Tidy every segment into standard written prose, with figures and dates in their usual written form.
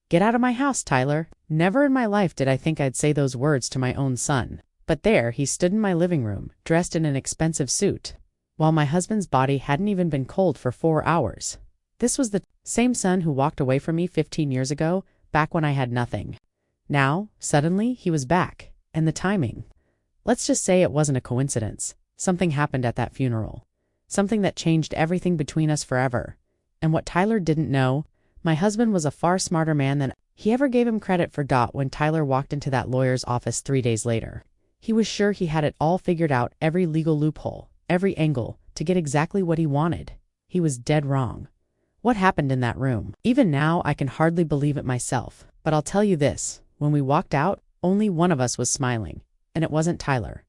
"Get out of my house, Tyler." Never in my life did I think I'd say those words to my own son. But there he stood in my living room, dressed in an expensive suit, while my husband's body hadn't even been cold for 4 hours. This was the same son who walked away from me 15 years ago, back when I had nothing. Now, suddenly, he was back. And the timing. Let's just say it wasn't a coincidence. Something happened at that funeral. Something that changed everything between us forever. And what Tyler didn't know, my husband was a far smarter man than he ever gave him credit for. When Tyler walked into that lawyer's office 3 days later, he was sure he had it all figured out, every legal loophole, every angle, to get exactly what he wanted. He was dead wrong. What happened in that room? Even now, I can hardly believe it myself. But I'll tell you this, when we walked out, only one of us was smiling. And it wasn't Tyler.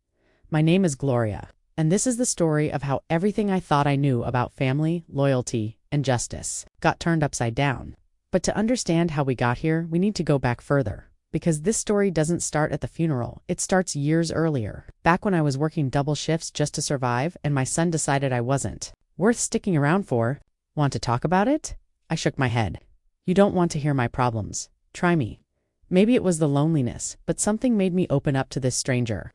My name is Gloria. And this is the story of how everything I thought I knew about family, loyalty, and justice got turned upside down. But to understand how we got here, we need to go back further. Because this story doesn't start at the funeral, it starts years earlier. Back when I was working double shifts just to survive, and my son decided I wasn't worth sticking around for. Want to talk about it? I shook my head. You don't want to hear my problems. Try me. Maybe it was the loneliness, but something made me open up to this stranger.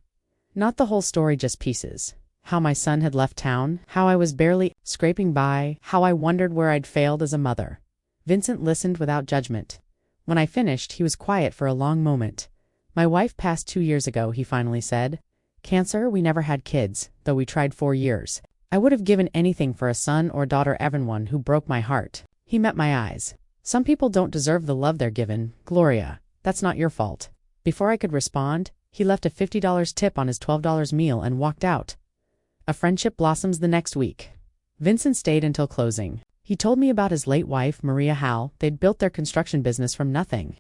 Not the whole story, just pieces. How my son had left town, how I was barely scraping by, how I wondered where I'd failed as a mother. Vincent listened without judgment. When I finished, he was quiet for a long moment. My wife passed 2 years ago, he finally said. Cancer, we never had kids, though we tried 4 years. I would have given anything for a son or daughter, everyone who broke my heart. He met my eyes. Some people don't deserve the love they're given, Gloria. That's not your fault. Before I could respond, he left a $50 tip on his $12 meal and walked out. A friendship blossoms the next week. Vincent stayed until closing. He told me about his late wife, Maria, how they'd built their construction business from nothing.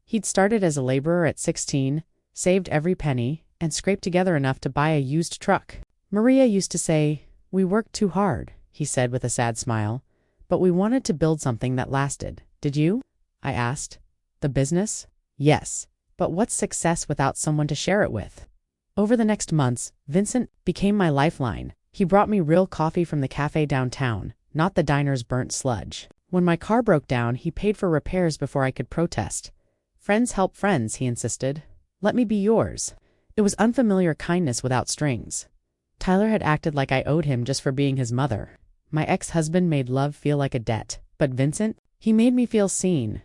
He'd started as a laborer at 16, saved every penny, and scraped together enough to buy a used truck. Maria used to say, "We worked too hard," he said with a sad smile, "but we wanted to build something that lasted. Did you?" I asked. The business? Yes. But what's success without someone to share it with? Over the next months, Vincent became my lifeline. He brought me real coffee from the cafe downtown, not the diner's burnt sludge. When my car broke down, he paid for repairs before I could protest. Friends help friends, he insisted. Let me be yours. It was unfamiliar kindness without strings. Tyler had acted like I owed him just for being his mother. My ex-husband made love feel like a debt. But Vincent, he made me feel seen.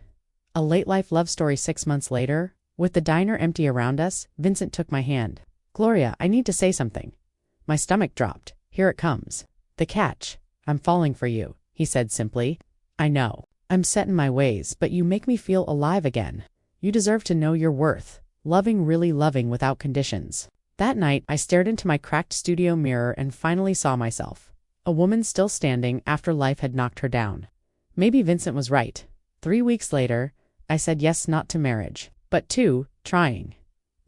A late-life love story 6 months later, with the diner empty around us, Vincent took my hand. Gloria, I need to say something. My stomach dropped. Here it comes. The catch. I'm falling for you, he said simply. I know. I'm set in my ways, but you make me feel alive again. You deserve to know your worth. Loving, really loving without conditions. That night, I stared into my cracked studio mirror and finally saw myself. A woman still standing after life had knocked her down. Maybe Vincent was right. 3 weeks later, I said yes, not to marriage, but to trying.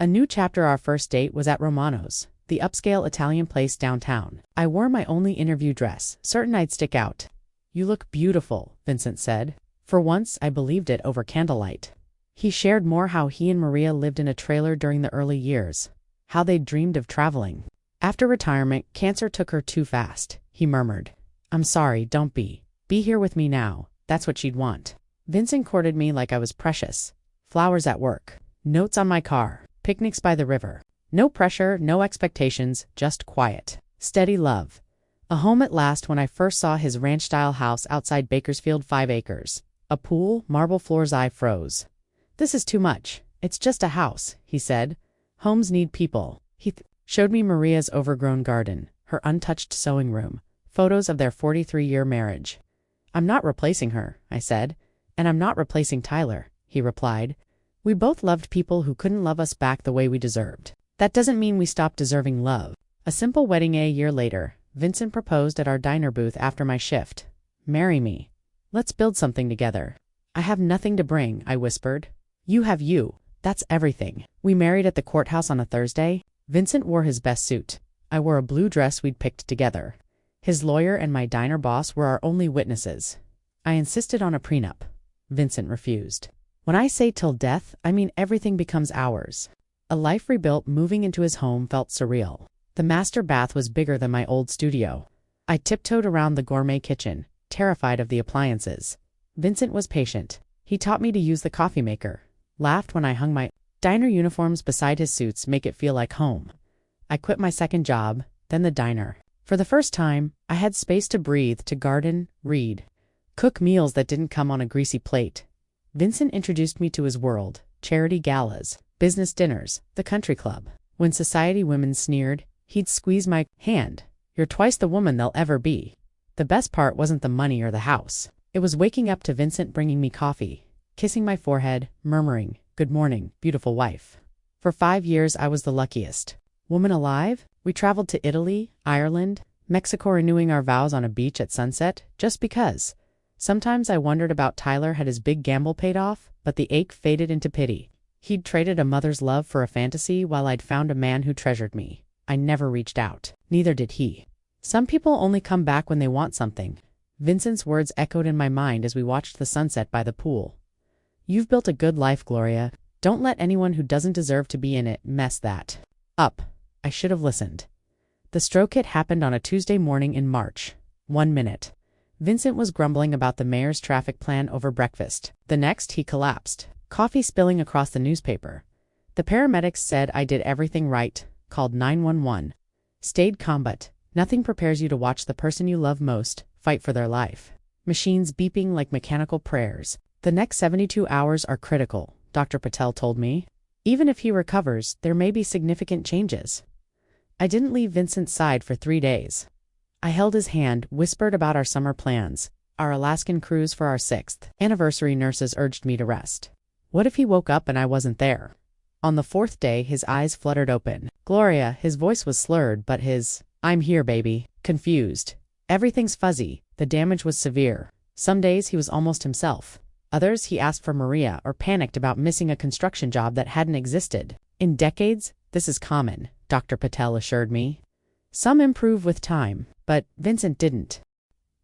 A new chapter. Our first date was at Romano's, the upscale Italian place downtown. I wore my only interview dress, certain I'd stick out. You look beautiful, Vincent said. For once, I believed it over candlelight. He shared more how he and Maria lived in a trailer during the early years, how they'd dreamed of traveling. After retirement, cancer took her too fast, he murmured. I'm sorry, don't be. Be here with me now. That's what she'd want. Vincent courted me like I was precious. Flowers at work. Notes on my car. Picnics by the river. No pressure, no expectations, just quiet. Steady love. A home at last. When I first saw his ranch-style house outside Bakersfield, 5 acres. A pool, marble floors. I froze. This is too much. It's just a house, he said. Homes need people. He showed me Maria's overgrown garden, her untouched sewing room, photos of their 43-year marriage. I'm not replacing her, I said. And I'm not replacing Tyler, he replied. We both loved people who couldn't love us back the way we deserved. That doesn't mean we stopped deserving love. A simple wedding. A year later, Vincent proposed at our diner booth after my shift. Marry me. Let's build something together. I have nothing to bring, I whispered. You have you. That's everything. We married at the courthouse on a Thursday. Vincent wore his best suit. I wore a blue dress we'd picked together. His lawyer and my diner boss were our only witnesses. I insisted on a prenup. Vincent refused. When I say till death, I mean everything becomes ours. A life rebuilt. Moving into his home felt surreal. The master bath was bigger than my old studio. I tiptoed around the gourmet kitchen, terrified of the appliances. Vincent was patient. He taught me to use the coffee maker, laughed when I hung my diner uniforms beside his suits, make it feel like home. I quit my second job, then the diner. For the first time, I had space to breathe, to garden, read, cook meals that didn't come on a greasy plate. Vincent introduced me to his world: charity galas, business dinners, the country club. When society women sneered, he'd squeeze my hand. "You're twice the woman they'll ever be." The best part wasn't the money or the house. It was waking up to Vincent bringing me coffee, kissing my forehead, murmuring, "Good morning, beautiful wife." For 5 years, I was the luckiest woman alive. We traveled to Italy, Ireland, Mexico, renewing our vows on a beach at sunset, just because. Sometimes I wondered about Tyler. Had his big gamble paid off? But the ache faded into pity. He'd traded a mother's love for a fantasy, while I'd found a man who treasured me. I never reached out. Neither did he. Some people only come back when they want something. Vincent's words echoed in my mind as we watched the sunset by the pool. "You've built a good life, Gloria. Don't let anyone who doesn't deserve to be in it mess that up." I should have listened. The stroke hit happened on a Tuesday morning in March. 1 minute. Vincent was grumbling about the mayor's traffic plan over breakfast. The next, he collapsed, coffee spilling across the newspaper. The paramedics said I did everything right, called 911. Stayed calm, but nothing prepares you to watch the person you love most fight for their life. Machines beeping like mechanical prayers. "The next 72 hours are critical," Dr. Patel told me. "Even if he recovers, there may be significant changes." I didn't leave Vincent's side for 3 days. I held his hand, whispered about our summer plans, our Alaskan cruise for our 6th anniversary. Nurses urged me to rest. What if he woke up and I wasn't there? On the 4th day, his eyes fluttered open. "Gloria," his voice was slurred, but his "I'm here, baby," confused. Everything's fuzzy. The damage was severe. Some days he was almost himself. Others he asked for Maria or panicked about missing a construction job that hadn't existed in decades. "This is common," Dr. Patel assured me. "Some improve with time," but Vincent didn't.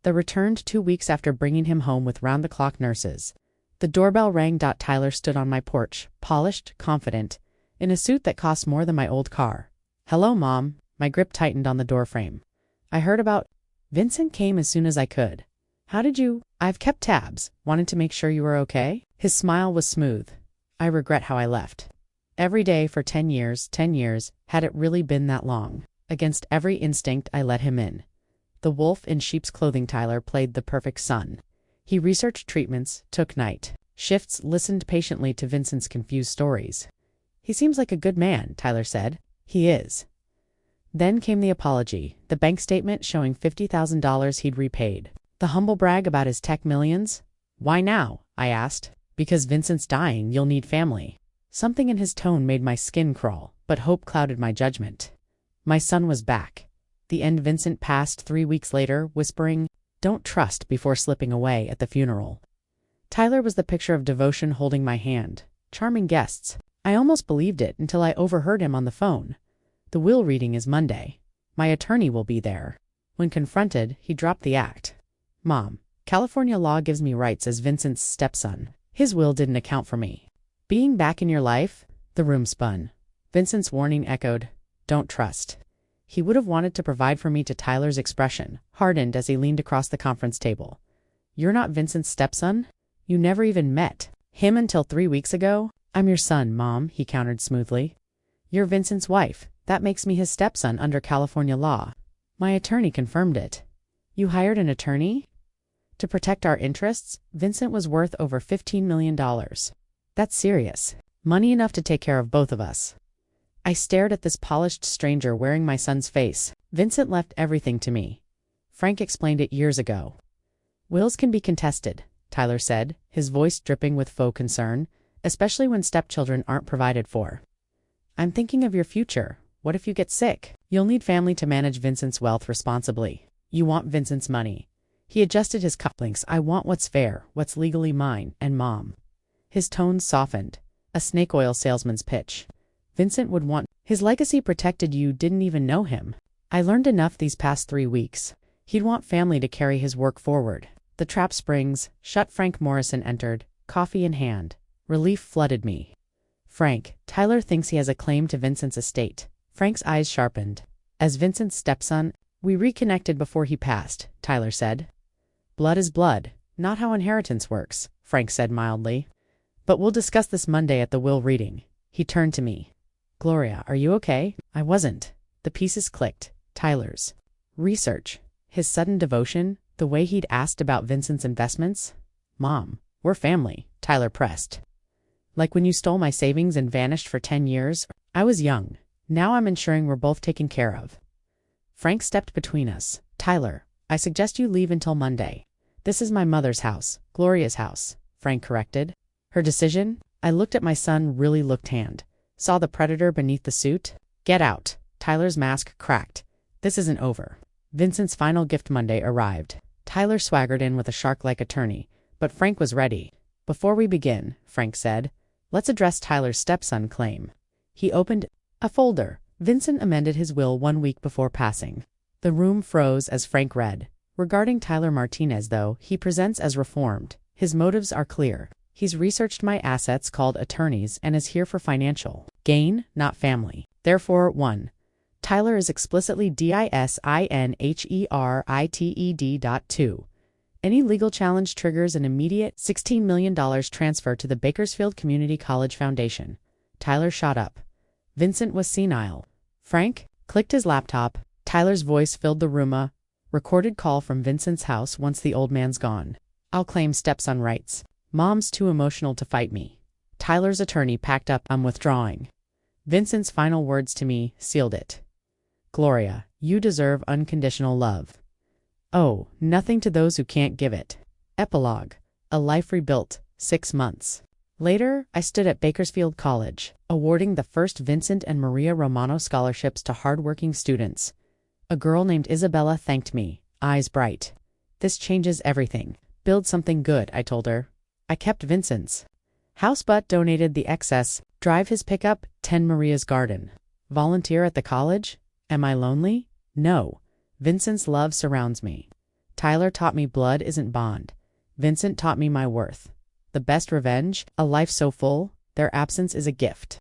The returned 2 weeks after bringing him home with round-the-clock nurses. The doorbell rang. Tyler stood on my porch, polished, confident, in a suit that cost more than my old car. "Hello, Mom." My grip tightened on the doorframe. "I heard about—" Vincent came as soon as I could. "How did you—" "I've kept tabs. Wanted to make sure you were okay." His smile was smooth. "I regret how I left. Every day for 10 years, 10 years, had it really been that long? Against every instinct, I let him in. The wolf in sheep's clothing." Tyler played the perfect son. He researched treatments, took night shifts, listened patiently to Vincent's confused stories. "He seems like a good man," Tyler said. "He is." Then came the apology, the bank statement showing $50,000 he'd repaid. The humble brag about his tech millions. "Why now?" I asked. "Because Vincent's dying. You'll need family." Something in his tone made my skin crawl, but hope clouded my judgment. My son was back. The end. Vincent passed 3 weeks later, whispering, "Don't trust," before slipping away at the funeral. Tyler was the picture of devotion, holding my hand. Charming guests. I almost believed it until I overheard him on the phone. "The will reading is Monday. My attorney will be there." When confronted, he dropped the act. "Mom, California law gives me rights as Vincent's stepson. His will didn't account for me being back in your life." The room spun. Vincent's warning echoed, "Don't trust." He would have wanted to provide for me. To Tyler's expression hardened as he leaned across the conference table. "You're not Vincent's stepson? You never even met him until 3 weeks ago?" "I'm your son, Mom," he countered smoothly. "You're Vincent's wife. That makes me his stepson under California law." My attorney confirmed it. "You hired an attorney?" "To protect our interests." Vincent was worth over $15 million. "That's serious. Money enough to take care of both of us." I stared at this polished stranger wearing my son's face. "Vincent left everything to me. Frank explained it years ago." "Wills can be contested," Tyler said, his voice dripping with faux concern, "especially when stepchildren aren't provided for." "I'm thinking of your future. What if you get sick? You'll need family to manage Vincent's wealth responsibly. You want Vincent's money." He adjusted his cufflinks. "I want what's fair, what's legally mine, and Mom." His tones softened. A snake oil salesman's pitch. "Vincent would want his legacy protected. You didn't even know him." I learned enough these past 3 weeks. He'd want family to carry his work forward. The trap springs shut. Frank Morrison entered, coffee in hand. Relief flooded me. "Frank, Tyler thinks he has a claim to Vincent's estate." Frank's eyes sharpened. "As Vincent's stepson, we reconnected before he passed," Tyler said. "Blood is blood. Not how inheritance works, Frank said mildly. But we'll discuss this Monday at the will reading. He turned to me. Gloria, are you okay? I wasn't. The pieces clicked. Tyler's research, his sudden devotion, the way he'd asked about Vincent's investments. Mom, we're family, Tyler pressed. Like when you stole my savings and vanished for 10 years? I was young. Now I'm ensuring we're both taken care of. Frank stepped between us. Tyler, I suggest you leave until Monday. This is my mother's house, Gloria's house, Frank corrected. Her decision? I looked at my son, really looked tanned. Saw the predator beneath the suit. Get out. Tyler's mask cracked. This isn't over. Vincent's final gift Monday arrived. Tyler swaggered in with a shark-like attorney, but Frank was ready. Before we begin, Frank said, let's address Tyler's stepson claim. He opened a folder. Vincent amended his will 1 week before passing. The room froze as Frank read. Regarding Tyler Martinez, though, he presents as reformed. His motives are clear. He's researched my assets called attorneys and is here for financial gain, not family. Therefore, 1. Tyler is explicitly disinhered. 2. Any legal challenge triggers an immediate $16 million transfer to the Bakersfield Community College Foundation. Tyler shot up. Vincent was senile. Frank clicked his laptop. Tyler's voice filled the room. A recorded call from Vincent's house once the old man's gone. I'll claim stepson rights. Mom's too emotional to fight me. Tyler's attorney packed up. I'm withdrawing. Vincent's final words to me sealed it. Gloria, you deserve unconditional love. Oh, nothing to those who can't give it. Epilogue. A life rebuilt. 6 months. Later, I stood at Bakersfield College, awarding the first Vincent and Maria Romano scholarships to hardworking students. A girl named Isabella thanked me, eyes bright. This changes everything. Build something good, I told her. I kept Vincent's house but donated the excess. Drive his pickup, 10 Maria's Garden. Volunteer at the college? Am I lonely? No. Vincent's love surrounds me. Tyler taught me blood isn't bond. Vincent taught me my worth. The best revenge? A life so full, their absence is a gift.